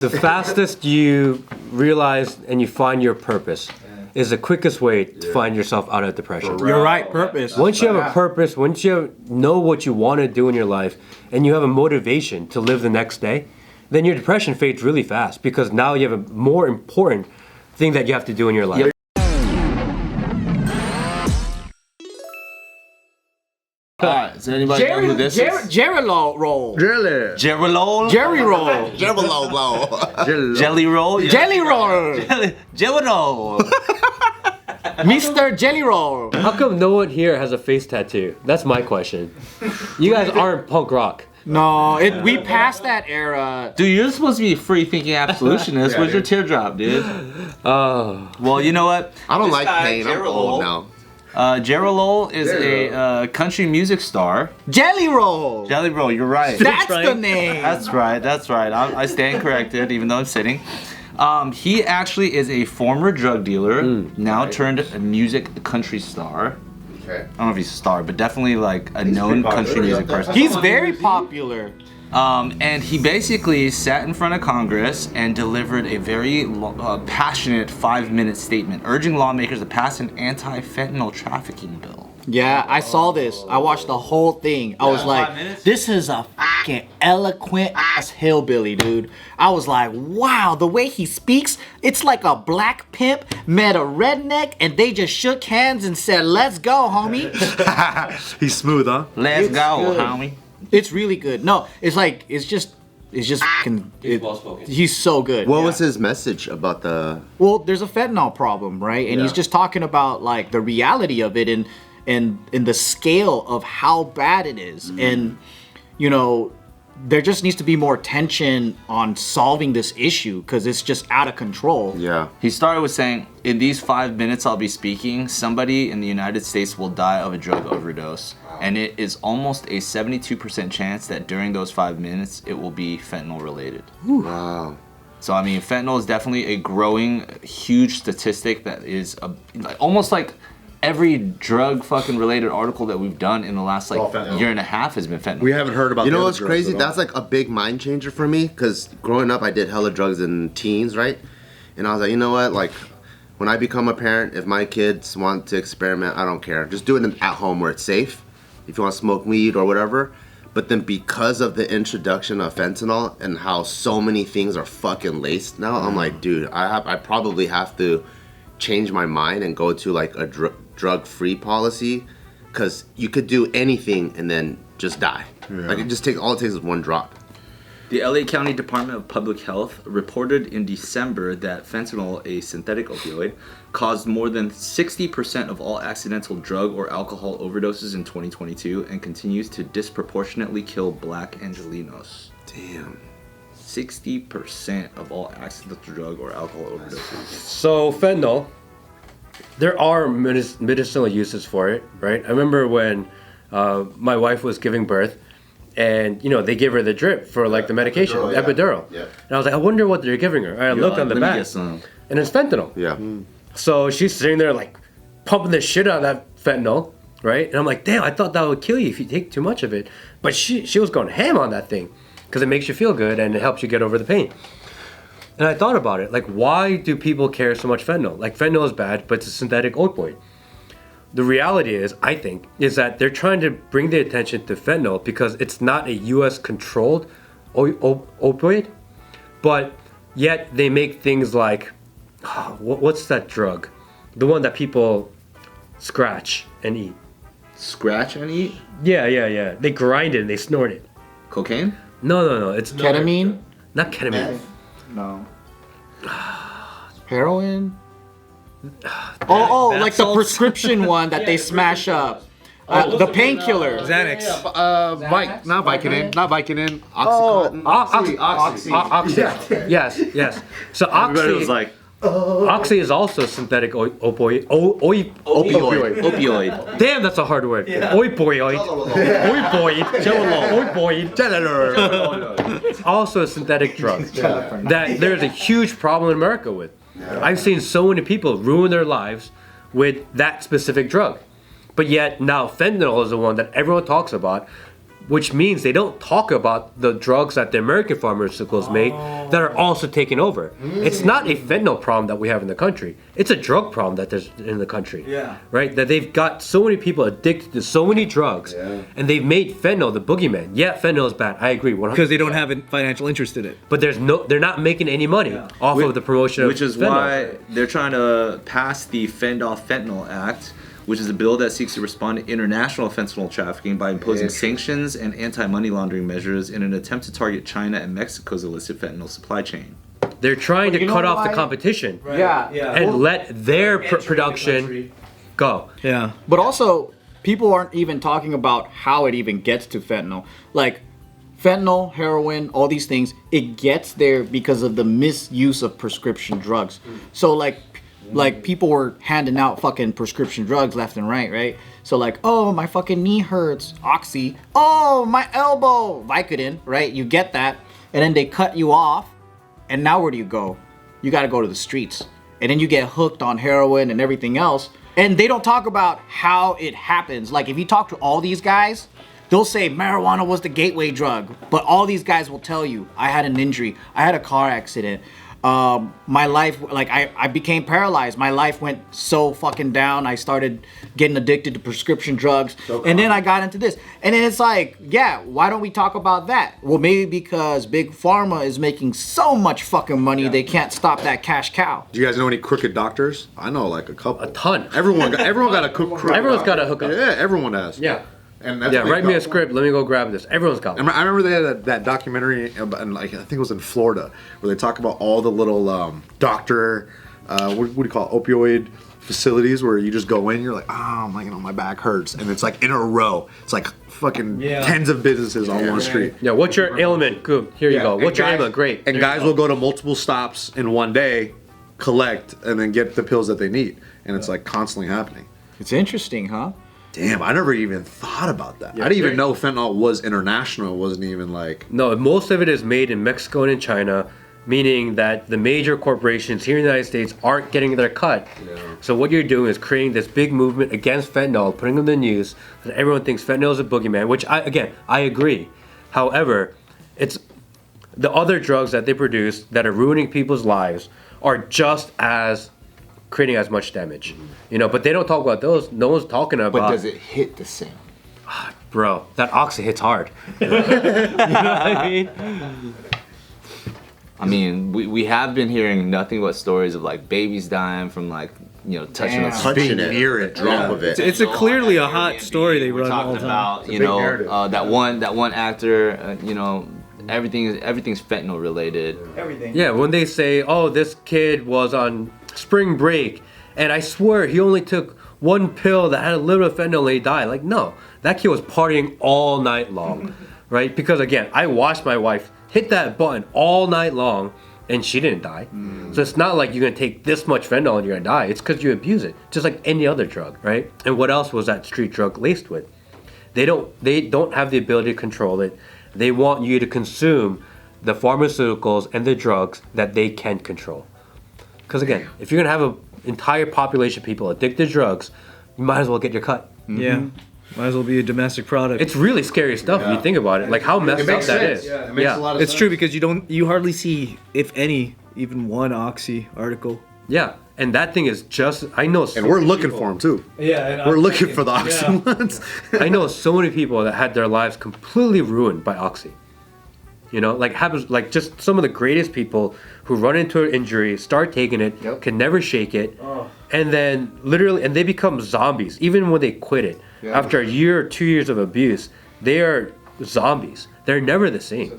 The fastest you realize and you find your purpose is the quickest way to find yourself out of depression. You're right, purpose. Once you have a purpose, once you know what you want to do in your life, and you have a motivation to live the next day, then your depression fades really fast because now you have a more important thing that you have to do in your life. Alright, does anybody know who this is? Jerry roll. Jerry roll? Jerry roll. Jelly roll. Jelly roll? Jelly roll. Jelly roll. Mr. Jelly roll. How come no one here has a face tattoo? That's my question. You guys aren't punk rock. No, we passed that era. Dude, you're supposed to be a free-thinking absolutionist. Where's your teardrop, dude? Well, you know what? I don't like pain. I'm old now. Jerry is a country music star. Jelly roll. Jelly roll, you're right. That's the name. That's right. I stand corrected, even though I'm sitting. He actually is a former drug dealer, now turned a music country star. Okay. I don't know if he's a star, but definitely like a known country music person. He's very popular. And he basically sat in front of Congress and delivered a very passionate 5-minute statement urging lawmakers to pass an anti-fentanyl trafficking bill. Yeah, I saw this. I watched the whole thing. I was like, this is a fucking eloquent ass hillbilly, dude. I was like, wow, the way he speaks, it's like a black pimp met a redneck and they just shook hands and said, let's go, homie. He's smooth, huh? Let's go, good. homie. It's really good. No, it's just fucking, He's well spoken. He's so good. What was his message about the... Well, there's a fentanyl problem, right? And he's just talking about like the reality of it and the scale of how bad it is. And, you know, there just needs to be more attention on solving this issue because it's just out of control. Yeah. He started with saying, in these 5 minutes I'll be speaking, somebody in the United States will die of a drug overdose. And it is almost a 72% chance that during those 5 minutes it will be fentanyl related. Wow. So I mean, fentanyl is definitely a growing, huge statistic that is almost like every drug fucking related article that we've done in the last like year and a half has been fentanyl. We haven't heard about. You know what's crazy? That's like a big mind changer for me because growing up I did hella drugs in teens, right? And I was like, you know what? Like when I become a parent, if my kids want to experiment, I don't care. Just do it at home where it's safe. If you want to smoke weed or whatever. But then because of the introduction of fentanyl and how so many things are fucking laced now, I'm like, dude, I probably have to change my mind and go to like a drug-free policy because you could do anything and then just die. Like it just takes all it takes is one drop. The LA County Department of Public Health reported in December that fentanyl, a synthetic opioid, caused more than 60% of all accidental drug or alcohol overdoses in 2022 and continues to disproportionately kill Black Angelinos. Damn. 60% of all accidental drug or alcohol overdoses. So fentanyl, there are medicinal uses for it, right? I remember when my wife was giving birth, and you know they gave her the drip for like the medication, epidural. Yeah. And I was like, I wonder what they're giving her. I looked on the back, and it's fentanyl. Yeah. So she's sitting there like pumping the shit out of that fentanyl, right? And I'm like, damn, I thought that would kill you if you take too much of it. But she was going ham on that thing because it makes you feel good and it helps you get over the pain. And I thought about it, like, why do people care so much fentanyl? Like, fentanyl is bad, but it's a synthetic opioid. The reality is, I think, is that they're trying to bring the attention to fentanyl because it's not a U.S. controlled opioid, but yet they make things like, what's that drug? The one that people scratch and eat. Scratch and eat? Yeah. They grind it and they snort it. Cocaine? No. It's Ketamine? not ketamine. No. Heroin? Like the prescription one that they smash up. The painkiller. Xanax. Not Vicodin. Oxycontin. Oxy. Yes. So Everybody was like, Oxy is also synthetic opioid. opioid. Damn, that's a hard word. Opioid. It's also a synthetic drug that there's a huge problem in America with. I've seen so many people ruin their lives with that specific drug. But yet now fentanyl is the one that everyone talks about which means they don't talk about the drugs that the American pharmaceuticals make that are also taking over. It's not a fentanyl problem that we have in the country. It's a drug problem that there's in the country. Yeah. Right? That they've got so many people addicted to so many drugs, and they've made fentanyl the boogeyman. Yeah, fentanyl is bad. I agree. 100%. Because they don't have a financial interest in it. But they're not making any money off of the promotion of Which is fentanyl. why they're trying to pass the Fend Off Fentanyl Act, which is a bill that seeks to respond to international fentanyl trafficking by imposing sanctions and anti-money laundering measures in an attempt to target China and Mexico's illicit fentanyl supply chain. They're trying to you know cut off the why? competition Yeah. and let their production go. Yeah. But also, people aren't even talking about how it even gets to fentanyl. Like, fentanyl, heroin, all these things, it gets there because of the misuse of prescription drugs. So, like people were handing out fucking prescription drugs left and right? So like, oh, my fucking knee hurts, Oxy. Oh, my elbow, Vicodin, right? You get that, and then they cut you off, and now where do you go? You got to go to the streets, and then you get hooked on heroin and everything else. And they don't talk about how it happens. Like, if you talk to all these guys, they'll say marijuana was the gateway drug, but all these guys will tell you, I had an injury, I had a car accident. My life, like I became paralyzed. My life went so fucking down. I started getting addicted to prescription drugs, and then I got into this. And then it's like, yeah, why don't we talk about that? Well, maybe because Big Pharma is making so much fucking money, they can't stop that cash cow. Do you guys know any crooked doctors? I know like a couple. A ton. Everyone got a crooked. Everyone's got a hookup. Yeah, everyone has. Yeah. And that's Yeah, what write me a got- script. Let me go grab this. Everyone's got one. I remember they had that documentary, and like I think it was in Florida, where they talk about all the little doctor, what do you call it, opioid facilities where you just go in, you're like, oh my back hurts, and it's like in a row. It's like fucking tens of businesses on one street. Yeah, what's your ailment? Good. Here you go. and What's your guys- ailment? Great. And There guys you go. will go to multiple stops in one day, collect, and then get the pills that they need, and it's like constantly happening. It's interesting, huh? Damn, I never even thought about that. I didn't even know fentanyl was international. It wasn't even like... No, most of it is made in Mexico and in China, meaning that the major corporations here in the United States aren't getting their cut. So what you're doing is creating this big movement against fentanyl, putting them in the news, that everyone thinks fentanyl is a boogeyman, which I agree. However, it's the other drugs that they produce that are ruining people's lives are just as creating as much damage. You know, but they don't talk about those. No one's talking about. But does it hit the same? Bro, that oxy hits hard. You know what I mean? I mean, we have been hearing nothing but stories of like babies dying from like, you know, touching a Touching it, near it, drop of it. It's a clearly a hot story they We're run all talking the time. about, you big know, narrative. that one actor, you know, everything's fentanyl related. Yeah, when they say, oh, this kid was on spring break, and I swear he only took one pill that had a little bit of fentanyl and he died. Like, no, that kid was partying all night long, right? Because again, I watched my wife hit that button all night long, and she didn't die. So it's not like you're gonna take this much fentanyl and you're gonna die. It's because you abuse it, just like any other drug, right? And what else was that street drug laced with? They don't have the ability to control it. They want you to consume the pharmaceuticals and the drugs that they can control. Because again, if you're gonna have an entire population of people addicted to drugs, you might as well get your cut. Yeah. Might as well be a domestic product. It's really scary stuff if you think about it. Like how messed up that is. It makes a lot of It's sense. true because you hardly see, if any, even one Oxy article. Yeah, and that thing is just. I know. And we're looking for them too. Yeah, We're looking for the Oxy ones. I know so many people that had their lives completely ruined by oxy. You know, like happens like just some of the greatest people who run into an injury, start taking it, can never shake it, and then literally, and they become zombies. Even when they quit it, after a year or 2 years of abuse, they are zombies. They're never the same.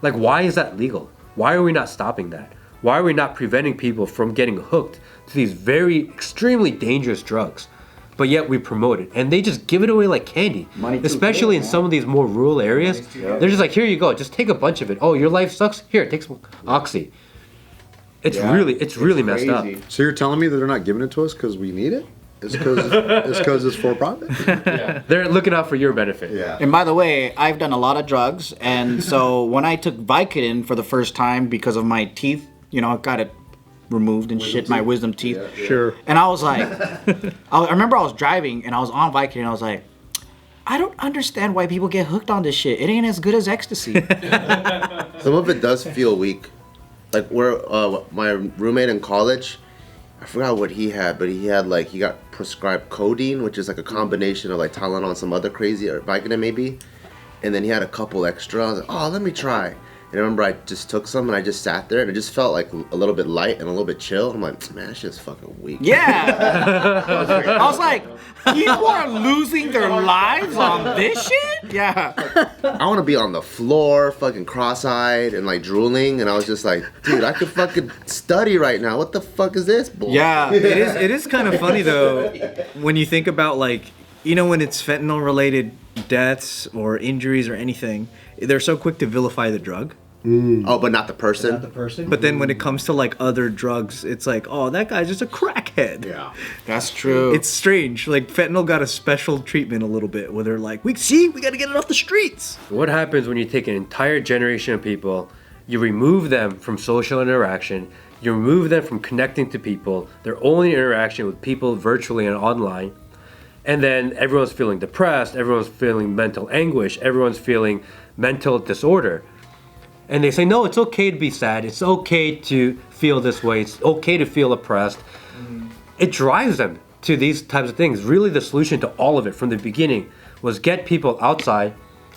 Like, why is that legal? Why are we not stopping that? Why are we not preventing people from getting hooked to these very extremely dangerous drugs? But yet we promote it, and they just give it away like candy. Especially in some of these more rural areas, they're just like, here you go, just take a bunch of it. Oh, your life sucks. Here, take some oxy. It's really messed up. So you're telling me that they're not giving it to us because we need it? It's because it's for profit? They're looking out for your benefit. Yeah. And by the way, I've done a lot of drugs, and so when I took Vicodin for the first time because of my teeth, you know, I got it removed and shit, my wisdom teeth. Sure. And I was like, I remember I was driving and I was on Vicodin and I was like, I don't understand why people get hooked on this shit. It ain't as good as ecstasy. Some of it does feel weak. Like my roommate in college, I forgot what he had, but he got prescribed codeine, which is like a combination of like Tylenol and some other crazy, or Vicodin maybe. And then he had a couple extra. I was like, oh, let me try. And I remember I just took some and I just sat there and it just felt like a little bit light and a little bit chill. I'm like, man, that shit's fucking weak. Yeah. I was like, people are losing their lives on this shit? Yeah. I want to be on the floor, fucking cross-eyed and like drooling. And I was just like, dude, I could fucking study right now. What the fuck is this bull? Yeah. It is kind of funny though when you think about like, you know, when it's fentanyl related deaths or injuries or anything, they're so quick to vilify the drug. Oh, but not the person? But then when it comes to like other drugs, it's like, oh, that guy's just a crackhead. Yeah. That's true. It's strange. Like fentanyl got a special treatment a little bit where they're like, we got to get it off the streets. What happens when you take an entire generation of people, you remove them from social interaction, you remove them from connecting to people, their only interaction with people virtually and online, and then everyone's feeling depressed, everyone's feeling mental anguish, everyone's feeling mental disorder. And they say, no, it's okay to be sad. It's okay to feel this way. It's okay to feel oppressed. It drives them to these types of things. Really, the solution to all of it from the beginning was get people outside,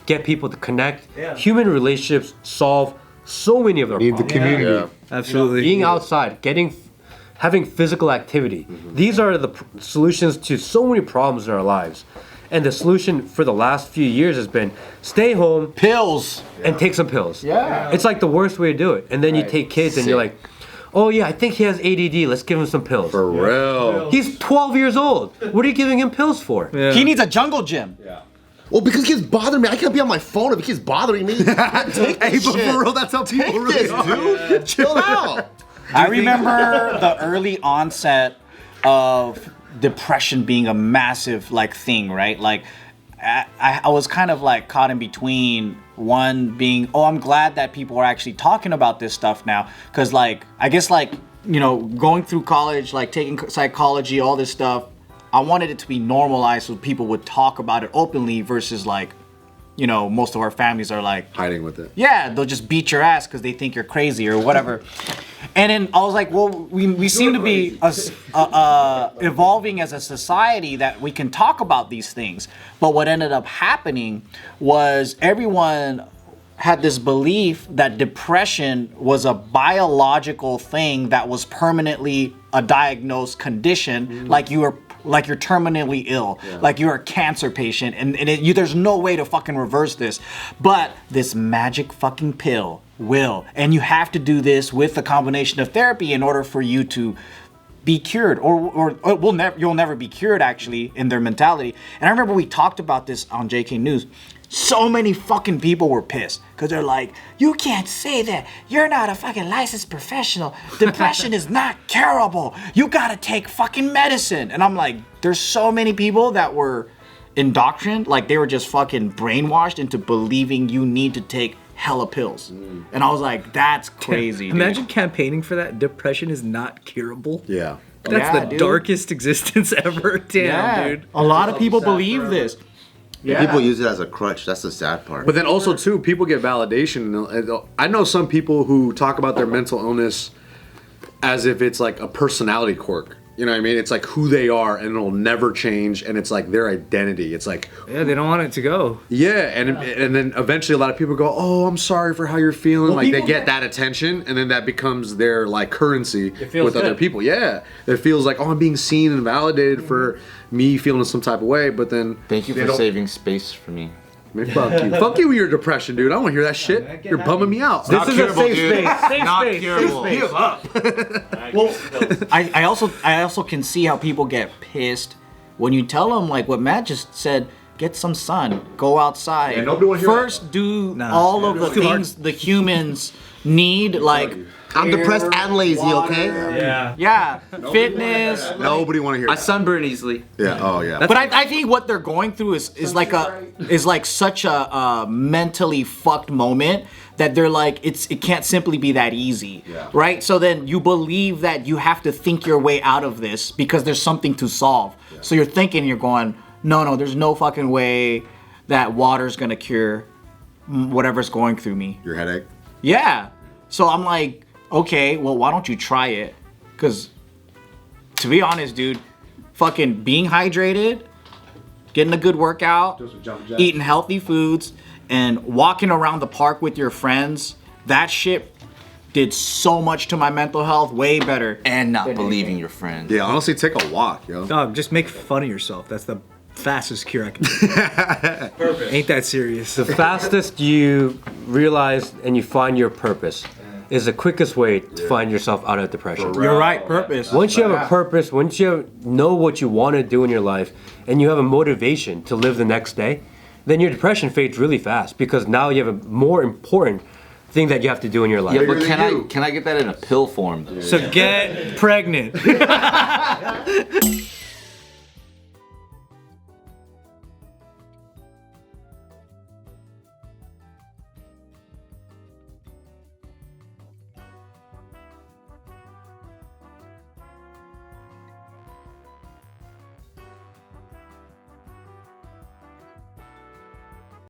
get people to connect. Yeah. Human relationships solve so many of their Need problems. the community. Yeah. Absolutely. Being outside, having physical activity. These are the solutions to so many problems in our lives. And the solution for the last few years has been stay home, pills, and take some pills. Yeah. It's like the worst way to do it. And then you take kids and you're like, oh yeah, I think he has ADD. Let's give him some pills. For real. He's 12 years old. What are you giving him pills for? Yeah. He needs a jungle gym. Yeah. Well, because he keeps bothering me. I can't be on my phone if he keeps bothering me. Take Hey, this but shit. for real, that's how people Take really this, are. dude. Chill out. I remember the early onset of depression being a massive like thing, right? Like I was kind of like caught in between one being, oh, I'm glad that people are actually talking about this stuff now. Cause like, I guess like, you know, going through college, like taking psychology, all this stuff, I wanted it to be normalized so people would talk about it openly versus like, you know, most of our families are like Hiding with it. yeah, they'll just beat your ass because they think you're crazy or whatever. And then I was like, well, we seem to be evolving as a society that we can talk about these things. But what ended up happening was everyone had this belief that depression was a biological thing that was permanently a diagnosed condition, like you're terminally ill, like you're a cancer patient, and there's no way to fucking reverse this. But this magic fucking pill will, and you have to do this with a combination of therapy in order for you to be cured, or you'll never be cured actually in their mentality. And I remember we talked about this on JKnews. So many fucking people were pissed because they're like, you can't say that. You're not a fucking licensed professional. Depression is not curable. You gotta take fucking medicine. And I'm like, there's so many people that were indoctrined, like they were just fucking brainwashed into believing you need to take hella pills. And I was like, that's crazy. Imagine campaigning for that. Depression is not curable. Yeah. That's Yeah, the dude. darkest existence ever. Damn, dude. A lot of people believe this. Yeah. People use it as a crutch. That's the sad part. But then also too, people get validation. I know some people who talk about their mental illness as if it's like a personality quirk. You know what I mean? It's like who they are, and it'll never change, and it's like their identity. It's like, Yeah, they don't want it to go. yeah, and then eventually a lot of people go, oh, I'm sorry for how you're feeling. Like they get that attention, and then that becomes their like currency with other people. Yeah, it feels like, oh, I'm being seen and validated for me feeling some type of way. But then Thank you for saving space for me. man, fuck you, fuck you with your depression, dude. I don't want to hear that shit. You're bumming me out. This is a safe space. Safe Not space. curable. Safe space. I also can see how people get pissed when you tell them like what Matt just said. Get some sun. Go outside. Yeah, nobody wanna hear First, do all of the things the humans need, like I'm depressed and lazy, okay? yeah, fitness. Nobody want to hear I that. sunburn easily. Yeah. Oh yeah. But I think what they're going through is like such a mentally fucked moment that they're like it can't simply be that easy, right? So then you believe that you have to think your way out of this because there's something to solve. So you're thinking, you're going, no, there's no fucking way that water's gonna cure whatever's going through me. Your headache. Yeah. So I'm like, okay, well, why don't you try it? Because to be honest, dude, fucking being hydrated, getting a good workout, eating healthy foods, and walking around the park with your friends, that shit did so much to my mental health, way better. And not believing your friends. Yeah, honestly, take a walk, yo. Dog, just make fun of yourself. That's the fastest cure I can do. Ain't that serious. The fastest you realize and you find your purpose is the quickest way to find yourself out of depression. You're right, purpose. Once you have a purpose, once you know what you want to do in your life, and you have a motivation to live the next day, then your depression fades really fast because now you have a more important thing that you have to do in your life. Yeah, but can I get that in a pill form? So get pregnant.